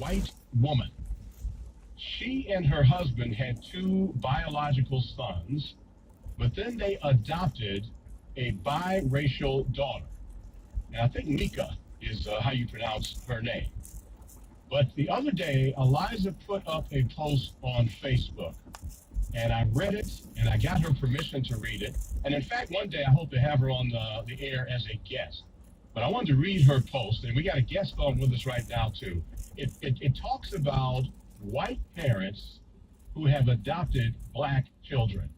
white woman. She and her husband had two biological sons, but then they adopted a biracial daughter. And I think Mika is how you pronounce her name. But the other day, Eliza put up a post on Facebook, and I read it, and I got her permission to read it. And in fact, one day I hope to have her on the air as a guest. But I wanted to read her post, and we got a guest on with us right now, too. It talks about white parents who have adopted black children.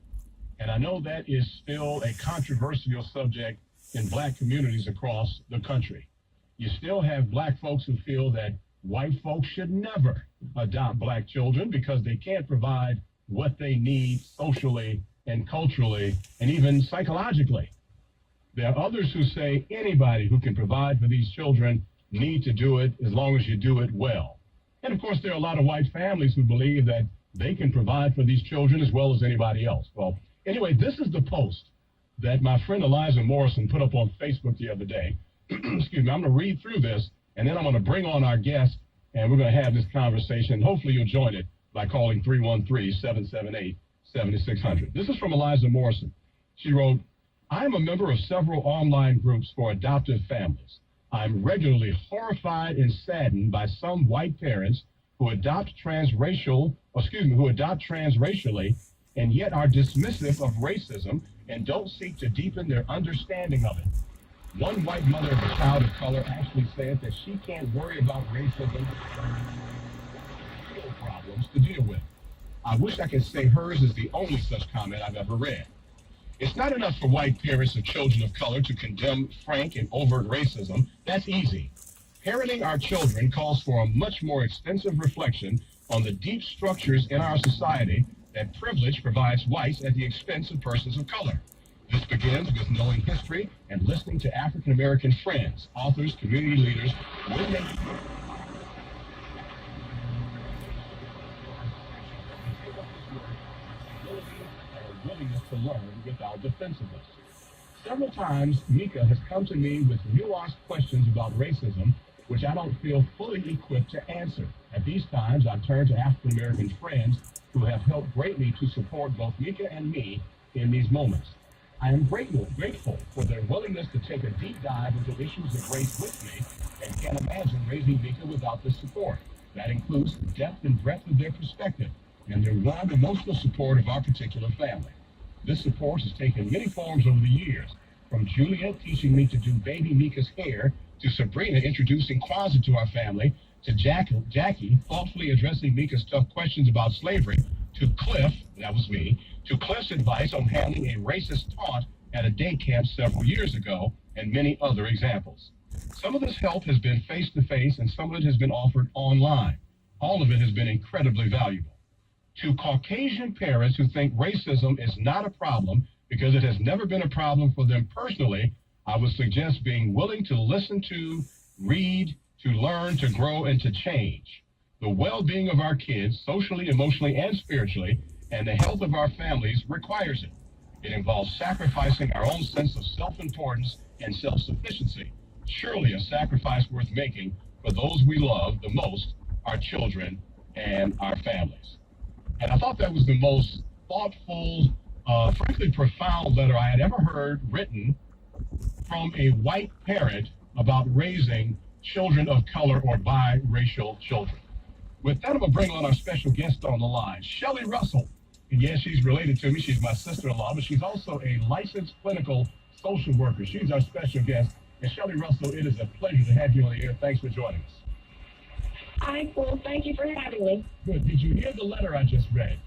And I know that is still a controversial subject in black communities across the country. You still have black folks who feel that white folks should never adopt black children because they can't provide what they need socially and culturally and even psychologically. There are others who say anybody who can provide for these children need to do it as long as you do it well. And of course, there are a lot of white families who believe that they can provide for these children as well as anybody else. Well, anyway, this is the post that my friend Eliza Morrison put up on Facebook the other day. Excuse me, I'm going to read through this, and then I'm going to bring on our guest, and we're going to have this conversation. Hopefully you'll join it by calling 313-778-7600. This is from Eliza Morrison. She wrote, I am a member of several online groups for adoptive families. I'm regularly horrified and saddened by some white parents who adopt transracially and yet are dismissive of racism and don't seek to deepen their understanding of it. One white mother of a child of color actually said that she can't worry about racism problems to deal with. I wish I could say hers is the only such comment I've ever read. It's not enough for white parents of children of color to condemn frank and overt racism. That's easy. Parenting our children calls for a much more extensive reflection on the deep structures in our society that privilege provides whites at the expense of persons of color. This begins with knowing history and listening to African American friends, authors, community leaders, willingness to learn without defensiveness. Several times, Mika has come to me with nuanced questions about racism, which I don't feel fully equipped to answer. At these times, I turn to African American friends who have helped greatly to support both Mika and me in these moments. I am grateful for their willingness to take a deep dive into issues of race with me and can't imagine raising Mika without this support. That includes the depth and breadth of their perspective and their warm emotional support of our particular family. This support has taken many forms over the years, from Juliet teaching me to do baby Mika's hair, to Sabrina introducing Kwanzaa to our family, to Jackie thoughtfully addressing Mika's tough questions about slavery, to Cliff, that was me, to Cliff's advice on handling a racist taunt at a day camp several years ago, and many other examples. Some of this help has been face-to-face, and some of it has been offered online. All of it has been incredibly valuable. To Caucasian parents who think racism is not a problem because it has never been a problem for them personally, I would suggest being willing to listen to, read, to learn, to grow, and to change. The well-being of our kids, socially, emotionally, and spiritually, and the health of our families requires it. It involves sacrificing our own sense of self-importance and self-sufficiency. Surely a sacrifice worth making for those we love the most, our children and our families. And I thought that was the most thoughtful, frankly profound letter I had ever heard written from a white parent about raising children of color or biracial children. With that, I'm going to bring on our special guest on the line, Shelly Russell. And yes, she's related to me. She's my sister-in-law, but she's also a licensed clinical social worker. She's our special guest. And Shelly Russell, it is a pleasure to have you on the air. Thanks for joining us. Hi, well, thank you for having me. Good. Did you hear the letter I just read?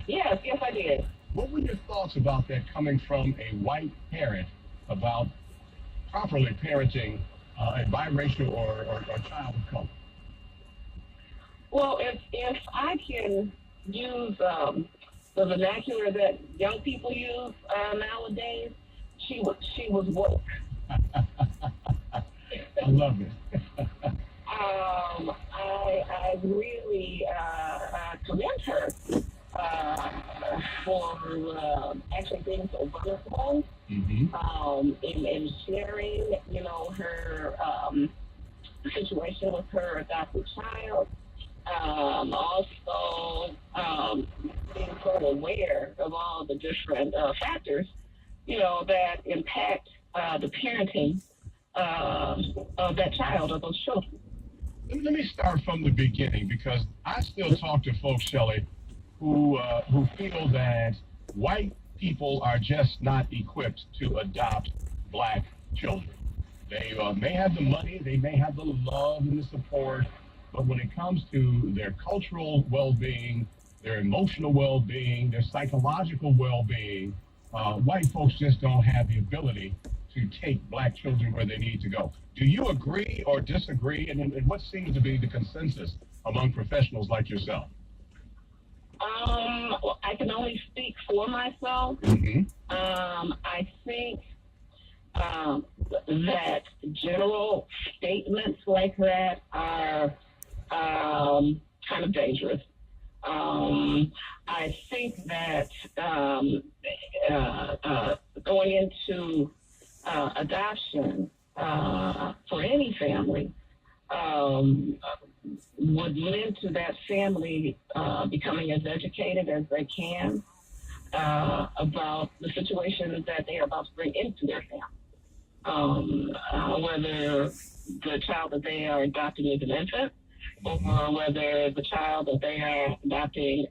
Yes, I did. What were your thoughts about that coming from a white parent about properly parenting a biracial or child of color? Well, if I can use the vernacular that young people use nowadays, she was woke. I love it. I really commend her for actually being so vulnerable in sharing, her the situation with her adopted child. Also, being so aware of all the different factors, that impact the parenting of that child or those children. Let me start from the beginning because I still talk to folks, Shelley, who feel that white people are just not equipped to adopt black children. They may have the money, they may have the love and the support, but when it comes to their cultural well-being, their emotional well-being, their psychological well-being, white folks just don't have the ability to take black children where they need to go. Do you agree or disagree? And what seems to be the consensus among professionals like yourself? Well, I can only speak for myself. Mm-hmm. I think that general statements like that are kind of dangerous. I think that going into adoption for any family would lend to that family becoming as educated as they can about the situations that they are about to bring into their family. Whether the child that they are adopting is an infant, or whether the child that they are adopting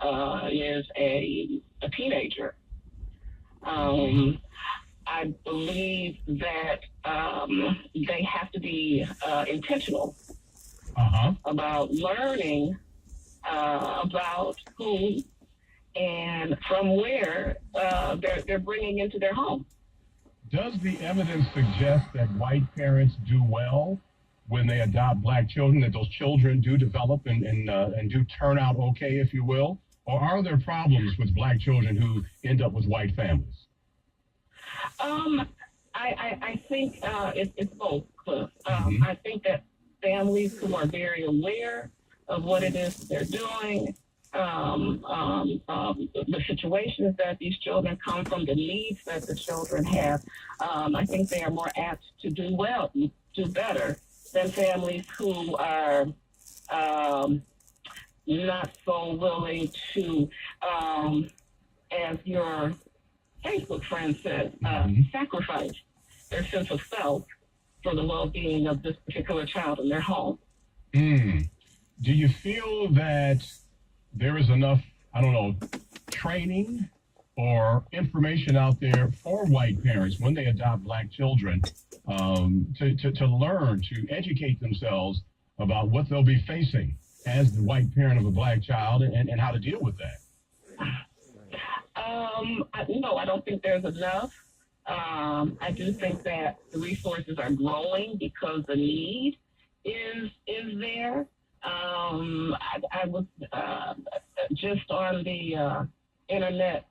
is a teenager. I believe that they have to be intentional about learning about who and from where they're bringing into their home. Does the evidence suggest that white parents do well when they adopt black children, that those children do develop and do turn out okay, if you will? Or are there problems with black children who end up with white families? I think it's both, Cliff. I think that families who are very aware of what it is that they're doing, the situations that these children come from, the needs that the children have, I think they are more apt to do better than families who are not so willing to, as your Facebook friend said, sacrifice their sense of self for the well-being of this particular child in their home. Do you feel that there is enough, training or information out there for white parents when they adopt black children to learn, to educate themselves about what they'll be facing as the white parent of a black child and how to deal with that? No, I don't think there's enough. I do think that the resources are growing because the need is there. I was just on the internet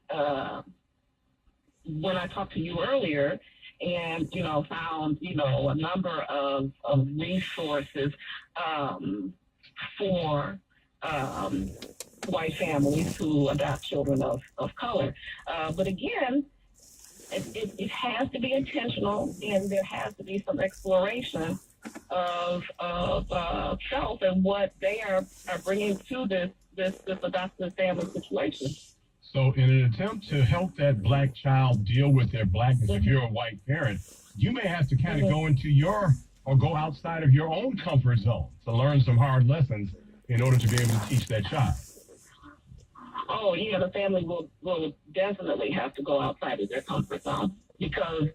when I talked to you earlier, and found a number of resources for white families who adopt children of color. But again, it has to be intentional, and there has to be some exploration of self and what they are bringing to this adoptive family situation. So in an attempt to help that black child deal with their blackness, if you're a white parent, you may have to kind of go outside of your own comfort zone to learn some hard lessons in order to be able to teach that child. Oh, yeah, the family will definitely have to go outside of their comfort zone because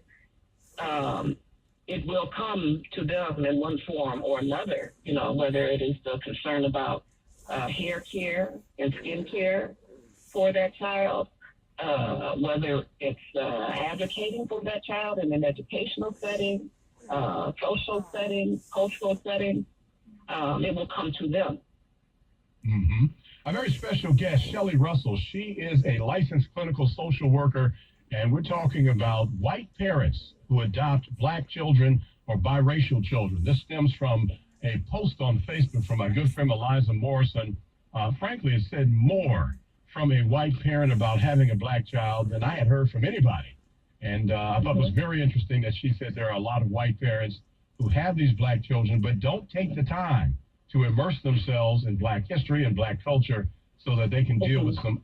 it will come to them in one form or another, whether it is the concern about hair care and skin care for that child, whether it's advocating for that child in an educational setting, social setting, cultural setting, it will come to them. Mm-hmm. A very special guest, Shelley Russell. She is a licensed clinical social worker, and we're talking about white parents who adopt black children or biracial children. This stems from a post on Facebook from my good friend Eliza Morrison. Frankly, it said more from a white parent about having a black child than I had heard from anybody. And I thought it was very interesting that she said there are a lot of white parents who have these black children but don't take the time to immerse themselves in black history and black culture so that they can deal with some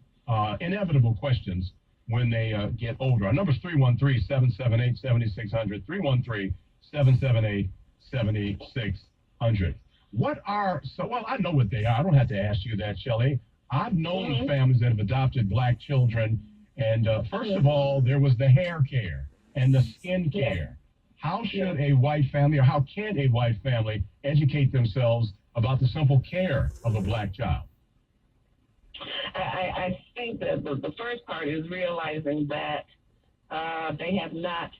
inevitable questions when they get older. Our number is 313-778-7600, 313-778-7600. Well, I know what they are. I don't have to ask you that, Shelley. I've known families that have adopted black children. And first of all, there was the hair care and the skin care. How should a white family, or how can a white family educate themselves about the simple care of a black child? I think that the first part is realizing that they have not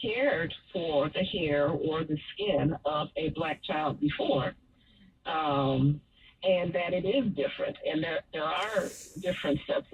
cared for the hair or the skin of a black child before, and that it is different, and there are different sets of